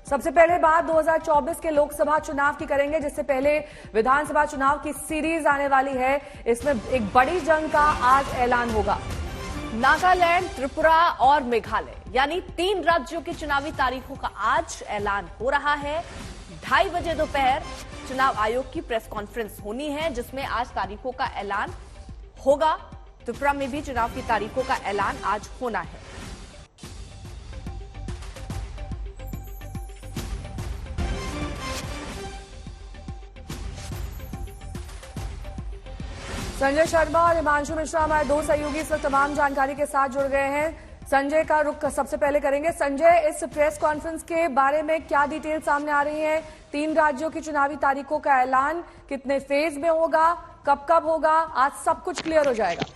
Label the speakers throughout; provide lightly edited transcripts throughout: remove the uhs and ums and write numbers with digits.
Speaker 1: सबसे पहले बात 2024 के लोकसभा चुनाव की करेंगे, जिससे पहले विधानसभा चुनाव की सीरीज आने वाली है। इसमें एक बड़ी जंग का आज ऐलान होगा। नागालैंड, त्रिपुरा और मेघालय यानी 3 राज्यों की चुनावी तारीखों का आज ऐलान हो रहा है। 2:30 बजे दोपहर चुनाव आयोग की प्रेस कॉन्फ्रेंस होनी है, जिसमें आज तारीखों का ऐलान होगा। त्रिपुरा में भी चुनाव की तारीखों का ऐलान आज होना है। संजय शर्मा और हिमांशु मिश्रा हमारे 2 सहयोगी इस वक्त तमाम जानकारी के साथ जुड़ गए हैं। संजय का रुख सबसे पहले करेंगे। संजय, इस प्रेस कॉन्फ्रेंस के बारे में क्या डिटेल सामने आ रही है? 3 राज्यों की चुनावी तारीखों का ऐलान कितने फेज में होगा, कब कब होगा, आज सब कुछ क्लियर हो जाएगा?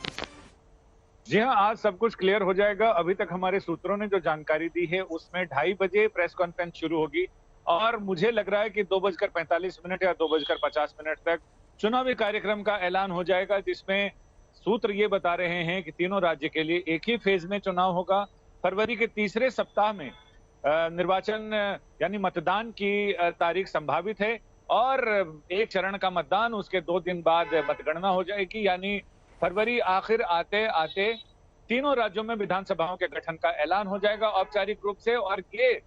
Speaker 2: जी हाँ, आज सब कुछ क्लियर हो जाएगा। अभी तक हमारे सूत्रों ने जो जानकारी दी है उसमें 2:30 बजे प्रेस कॉन्फ्रेंस शुरू होगी और मुझे लग रहा है कि 2:45 या 2:50 तक चुनावी कार्यक्रम का ऐलान हो जाएगा, जिसमें सूत्र ये बता रहे हैं कि तीनों राज्य के लिए एक ही फेज में चुनाव होगा। फरवरी के तीसरे सप्ताह में निर्वाचन यानी मतदान की तारीख संभावित है और एक चरण का मतदान, उसके 2 दिन बाद मतगणना हो जाएगी। यानी फरवरी आखिर आते आते तीनों राज्यों में विधानसभाओं के गठन का ऐलान हो जाएगा औपचारिक रूप से। और ये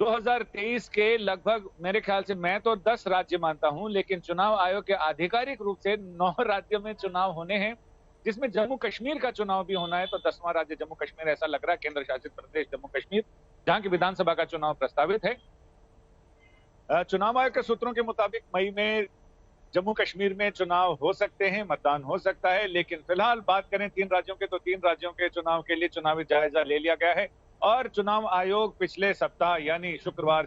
Speaker 2: 2023 के लगभग, मेरे ख्याल से, मैं तो 10 राज्य मानता हूं, लेकिन चुनाव आयोग के आधिकारिक रूप से 9 राज्यों में चुनाव होने हैं, जिसमें जम्मू कश्मीर का चुनाव भी होना है। तो 10वां राज्य जम्मू कश्मीर ऐसा लग रहा है, केंद्र शासित प्रदेश जम्मू कश्मीर, जहां की विधानसभा का चुनाव प्रस्तावित है। चुनाव आयोग के सूत्रों के मुताबिक मई में जम्मू कश्मीर में चुनाव हो सकते हैं, मतदान हो सकता है। लेकिन फिलहाल बात करें 3 राज्यों के, तो 3 राज्यों के चुनाव के लिए चुनावी जायजा ले लिया गया है और चुनाव आयोग पिछले सप्ताह यानी गुरुवार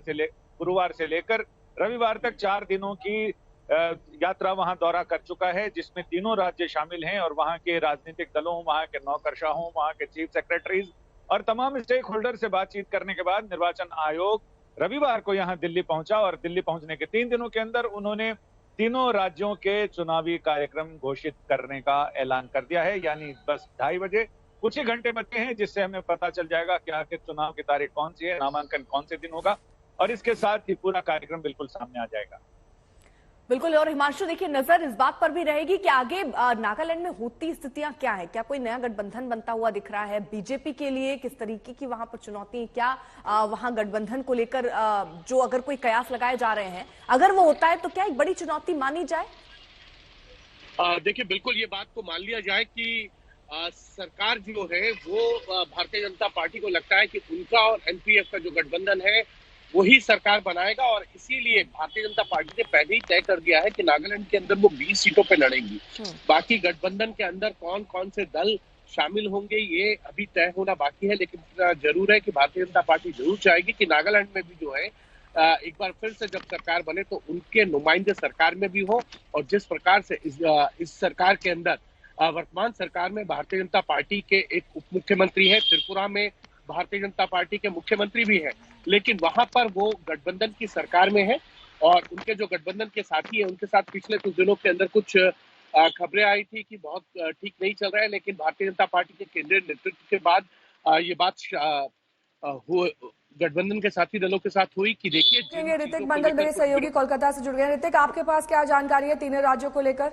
Speaker 2: से लेकर रविवार तक 4 दिनों की यात्रा वहां दौरा कर चुका है, जिसमें तीनों राज्य शामिल हैं और वहां के राजनीतिक दलों, वहां के नौकरशाहों, वहां के चीफ सेक्रेटरीज और तमाम स्टेक होल्डर से बातचीत करने के बाद निर्वाचन आयोग रविवार को यहाँ दिल्ली पहुंचा और दिल्ली पहुंचने के 3 दिनों के अंदर उन्होंने तीनों राज्यों के चुनावी कार्यक्रम घोषित करने का ऐलान कर दिया है। यानी बस 2:30 बजे कुछ ही घंटे बचे हैं, जिससे हमें पता चल जाएगा कि आखिर चुनाव की तारीख कौन सी है, नामांकन कौन से दिन होगा और इसके साथ ही पूरा कार्यक्रम बिल्कुल सामने आ जाएगा।
Speaker 1: बिल्कुल। और हिमांशु, देखिए, नजर इस बात पर भी रहेगी कि आगे नागालैंड में होती स्थितियां क्या है। क्या कोई नया गठबंधन बनता हुआ दिख रहा है? बीजेपी के लिए किस तरीके की वहां पर चुनौती, क्या वहां गठबंधन को लेकर जो अगर कोई कयास लगाए जा रहे हैं, अगर वो होता है तो क्या एक बड़ी चुनौती मानी जाए?
Speaker 3: देखिए, बिल्कुल ये बात को मान लिया जाए कि सरकार जो है वो भारतीय जनता पार्टी को लगता है कि उनका और एनपीएफ का जो गठबंधन है वही सरकार बनाएगा और इसीलिए भारतीय जनता पार्टी ने पहले ही तय कर दिया है कि नागालैंड के अंदर वो 20 सीटों पे लड़ेंगी। बाकी गठबंधन के अंदर कौन कौन से दल शामिल होंगे ये अभी तय होना बाकी है, लेकिन जरूर है कि भारतीय जनता पार्टी जरूर चाहेगी कि नागालैंड में भी जो है एक बार फिर से जब सरकार बने तो उनके नुमाइंदे सरकार में भी हो। और जिस प्रकार से इस सरकार के अंदर वर्तमान सरकार में भारतीय जनता पार्टी के एक उप मुख्यमंत्री है, त्रिपुरा में भारतीय जनता पार्टी के मुख्यमंत्री भी है, लेकिन वहां पर वो गठबंधन की सरकार में है और उनके जो गठबंधन के साथी है उनके साथ पिछले कुछ दिनों के अंदर कुछ खबरें आई थी कि बहुत ठीक नहीं चल रहा है। लेकिन भारतीय जनता पार्टी के केंद्रीय नेतृत्व के बाद ये बात गठबंधन के साथी दलों के साथ हुई कि देखिए।
Speaker 1: ऋतिक मंडल मेरे सहयोगी कोलकाता से जुड़ गए। ऋतिक, आपके पास क्या जानकारी है तीनों राज्यों को लेकर?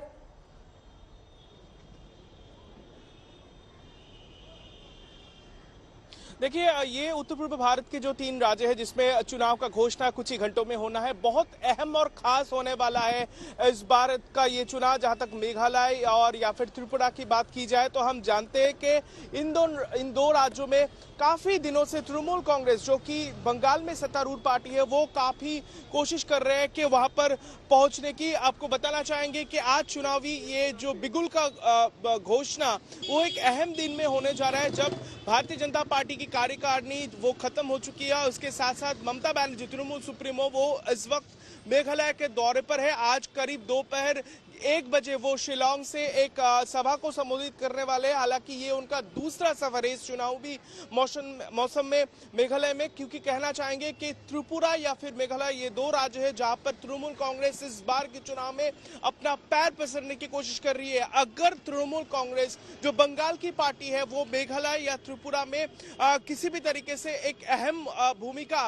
Speaker 4: देखिए, ये उत्तर पूर्व भारत के जो 3 राज्य हैं जिसमें चुनाव का घोषणा कुछ ही घंटों में होना है। बहुत अहम और खास होने वाला है इस बार का ये चुनाव। जहां तक मेघालय और या फिर त्रिपुरा की बात की जाए तो हम जानते हैं कि इन दो राज्यों में काफी दिनों से तृणमूल कांग्रेस, जो कि बंगाल में सत्तारूढ़ पार्टी है, वो काफी कोशिश कर रहे हैं कि वहां पर पहुंचने की। आपको बताना चाहेंगे कि आज चुनावी ये जो बिगुल का घोषणा वो एक अहम दिन में होने जा रहा है, जब भारतीय जनता पार्टी की कार्यकारिणी वो खत्म हो चुकी है। उसके साथ साथ ममता बनर्जी, तृणमूल सुप्रीमो, वो इस वक्त मेघालय के दौरे पर है। आज करीब दोपहर 1 बजे वो शिलांग से एक सभा को संबोधित करने वाले हैं। हालांकि ये उनका दूसरा सफर है इस चुनावी मौसम में मेघालय में, क्योंकि कहना चाहेंगे कि त्रिपुरा या फिर मेघालय ये 2 राज्य है जहां पर तृणमूल कांग्रेस इस बार के चुनाव में अपना पैर पसरने की कोशिश कर रही है। अगर तृणमूल कांग्रेस जो बंगाल की पार्टी है वो मेघालय या त्रिपुरा में किसी भी तरीके से एक अहम भूमिका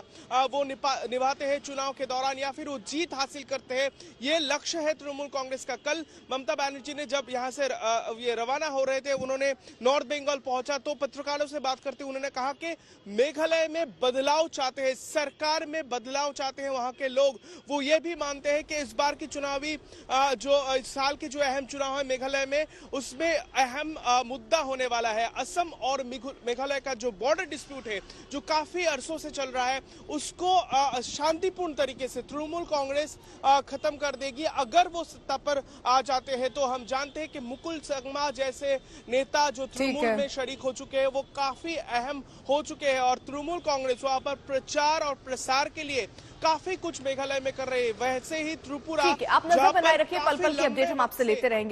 Speaker 4: वो निभाते हैं चुनाव के दौरान, या फिर वो जीत हासिल करते हैं, ये लक्ष्य है तृणमूल कांग्रेस का। कल ममता बनर्जी ने जब यहाँ से ये रवाना हो रहे थे, उन्होंने नॉर्थ बंगाल पहुंचा तो पत्रकारों से बात करते उन्होंने कहा कि मेघालय में बदलाव चाहते हैं, सरकार में बदलाव चाहते हैं वहां के लोग। वो ये भी मानते हैं कि इस बार की चुनावी जो इस साल के जो अहम चुनाव है मेघालय में, उसमें अहम मुद्दा होने वाला है असम और मेघालय का जो बॉर्डर डिस्प्यूट है जो काफी अरसों से चल रहा है, उसको शांतिपूर्ण तरीके से तृणमूल कांग्रेस खत्म कर देगी अगर वो सत्ता पर आ जाते हैं। तो हम जानते हैं कि मुकुल संगमा जैसे नेता जो तृणमूल में शरीक हो चुके हैं वो काफी अहम हो चुके हैं, और तृणमूल कांग्रेस वहां पर प्रचार और प्रसार के लिए काफी कुछ मेघालय में कर रहे हैं। वैसे ही त्रिपुरा,
Speaker 1: ठीक है, आप नजर बनाए रखिए, पल पल की अपडेट हम आपसे लेते रहेंगे।